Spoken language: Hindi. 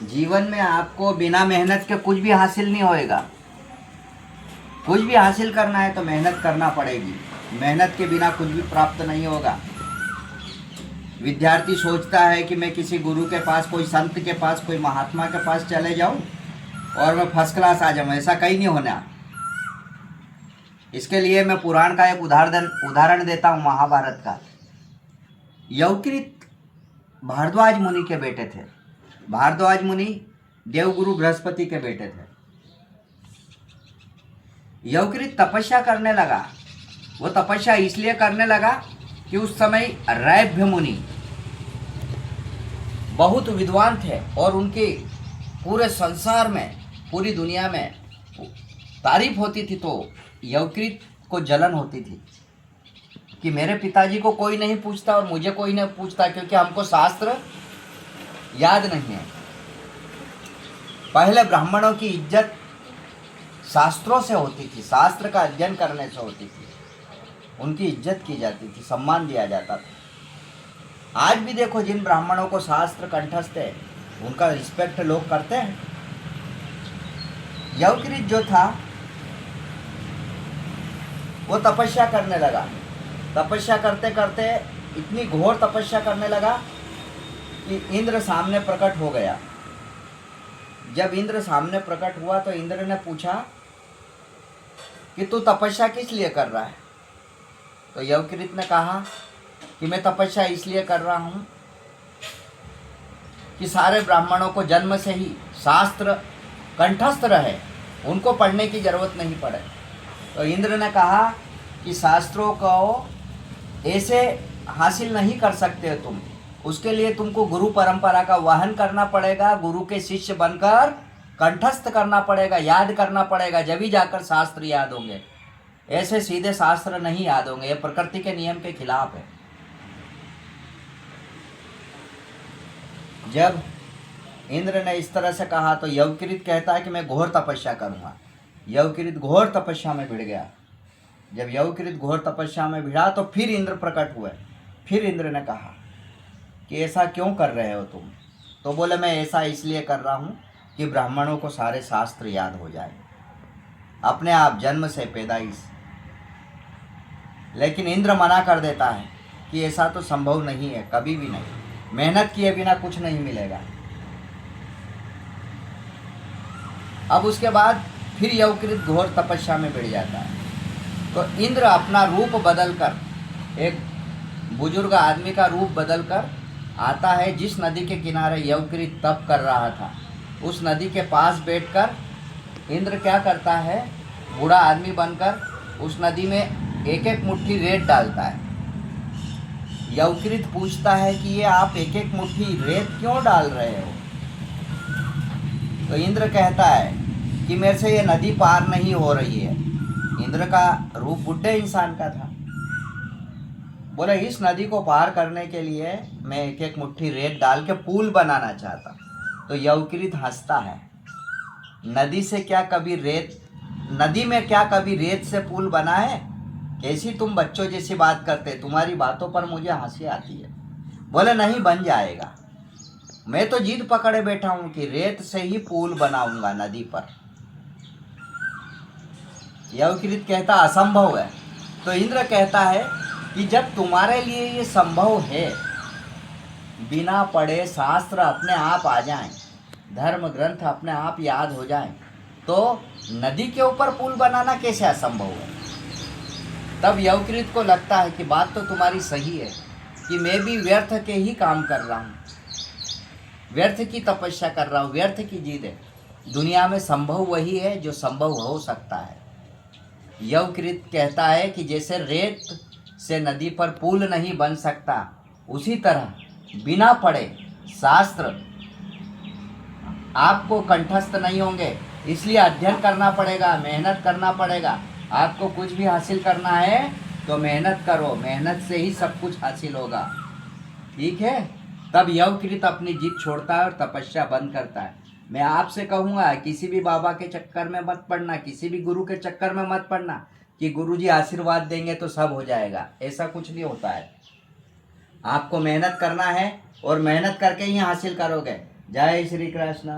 जीवन में आपको बिना मेहनत के कुछ भी हासिल नहीं होएगा। कुछ भी हासिल करना है तो मेहनत करना पड़ेगी। मेहनत के बिना कुछ भी प्राप्त नहीं होगा। विद्यार्थी सोचता है कि मैं किसी गुरु के पास, कोई संत के पास, कोई महात्मा के पास चले जाऊं और मैं फर्स्ट क्लास आ जाऊं। ऐसा कहीं नहीं होना। इसके लिए मैं पुराण का एक उदाहरण देता हूं, महाभारत का। यवकृत भारद्वाज मुनि के बेटे थे। भारद्वाज मुनि देवगुरु बृहस्पति के बेटे थे। यवकृत तपस्या करने लगा। वो तपस्या इसलिए करने लगा कि उस समय रैभ्य मुनि बहुत विद्वान थे और उनके पूरे संसार में, पूरी दुनिया में तारीफ होती थी। तो यवकृत को जलन होती थी कि मेरे पिताजी को कोई नहीं पूछता और मुझे कोई नहीं पूछता, क्योंकि हमको शास्त्र याद नहीं है। पहले ब्राह्मणों की इज्जत शास्त्रों से होती थी, शास्त्र का अध्ययन करने से होती थी। उनकी इज्जत की जाती थी, सम्मान दिया जाता था। आज भी देखो, जिन ब्राह्मणों को शास्त्र कंठस्थ है उनका रिस्पेक्ट लोग करते हैं। यवकृत जो था वो तपस्या करने लगा। तपस्या करते करते इतनी घोर तपस्या करने लगा कि इंद्र सामने प्रकट हो गया। जब इंद्र सामने प्रकट हुआ तो इंद्र ने पूछा कि तू तपस्या किस लिए कर रहा है? तो यवकृत ने कहा कि मैं तपस्या इसलिए कर रहा हूँ कि सारे ब्राह्मणों को जन्म से ही शास्त्र कंठस्थ रहे, उनको पढ़ने की जरूरत नहीं पड़े। तो इंद्र ने कहा कि शास्त्रों को ऐसे हासिल नहीं कर सकते तुम, उसके लिए तुमको गुरु परंपरा का वहन करना पड़ेगा, गुरु के शिष्य बनकर कंठस्थ करना पड़ेगा, याद करना पड़ेगा, जब ही जाकर शास्त्र याद होंगे। ऐसे सीधे शास्त्र नहीं याद होंगे, ये प्रकृति के नियम के खिलाफ है। जब इंद्र ने इस तरह से कहा तो यवकृत कहता है कि मैं घोर तपस्या करूंगा। यवकृत घोर तपस्या में भिड़ गया। जब यवकृत घोर तपस्या में भिड़ा तो फिर इंद्र प्रकट हुए। फिर इंद्र ने कहा कि ऐसा क्यों कर रहे हो तुम? तो बोले मैं ऐसा इसलिए कर रहा हूँ कि ब्राह्मणों को सारे शास्त्र याद हो जाए, अपने आप जन्म से पैदाइश। लेकिन इंद्र मना कर देता है कि ऐसा तो संभव नहीं है, कभी भी नहीं। मेहनत किए बिना कुछ नहीं मिलेगा। अब उसके बाद फिर यवकृत घोर तपस्या में भिड़ जाता है। तो इंद्र अपना रूप बदलकर, एक बुजुर्ग आदमी का रूप बदलकर आता है। जिस नदी के किनारे यवकृत तप कर रहा था, उस नदी के पास बैठकर इंद्र क्या करता है, बूढ़ा आदमी बनकर उस नदी में एक एक मुट्ठी रेत डालता है। यवकृत पूछता है कि ये आप एक एक मुट्ठी रेत क्यों डाल रहे हो? तो इंद्र कहता है कि मेरे से ये नदी पार नहीं हो रही है। इंद्र का रूप बुढ़े इंसान का था। बोले इस नदी को पार करने के लिए मैं एक एक मुट्ठी रेत डाल के पुल बनाना चाहता। तो यवकृत हंसता है, नदी से क्या कभी रेत, नदी में क्या कभी रेत से पुल बना है? कैसी तुम बच्चों जैसी बात करते, तुम्हारी बातों पर मुझे हंसी आती है। बोले नहीं, बन जाएगा। मैं तो जिद पकड़े बैठा हूं कि रेत से ही पुल बनाऊंगा नदी पर। यवकृत कहता असंभव है। तो इंद्र कहता है कि जब तुम्हारे लिए ये संभव है, बिना पढ़े शास्त्र अपने आप आ जाएं, धर्म ग्रंथ अपने आप याद हो जाएं, तो नदी के ऊपर पुल बनाना कैसे असंभव है? तब यवकृत को लगता है कि बात तो तुम्हारी सही है, कि मैं भी व्यर्थ के ही काम कर रहा हूँ, व्यर्थ की तपस्या कर रहा हूँ, व्यर्थ की जिद है। दुनिया में संभव वही है जो संभव हो सकता है। यवकृत कहता है कि जैसे रेत से नदी पर पुल नहीं बन सकता, उसी तरह बिना पढ़े शास्त्र आपको कंठस्थ नहीं होंगे। इसलिए अध्ययन करना पड़ेगा, मेहनत करना पड़ेगा। आपको कुछ भी हासिल करना है तो मेहनत करो, मेहनत से ही सब कुछ हासिल होगा। ठीक है? तब यवकृत अपनी जिद छोड़ता है और तपस्या बंद करता है। मैं आपसे कहूँगा किसी भी बाबा के चक्कर में मत पड़ना, किसी भी गुरु के चक्कर में मत पड़ना कि गुरुजी आशीर्वाद देंगे तो सब हो जाएगा। ऐसा कुछ नहीं होता है। आपको मेहनत करना है और मेहनत करके ही हासिल करोगे। जय श्री कृष्ण।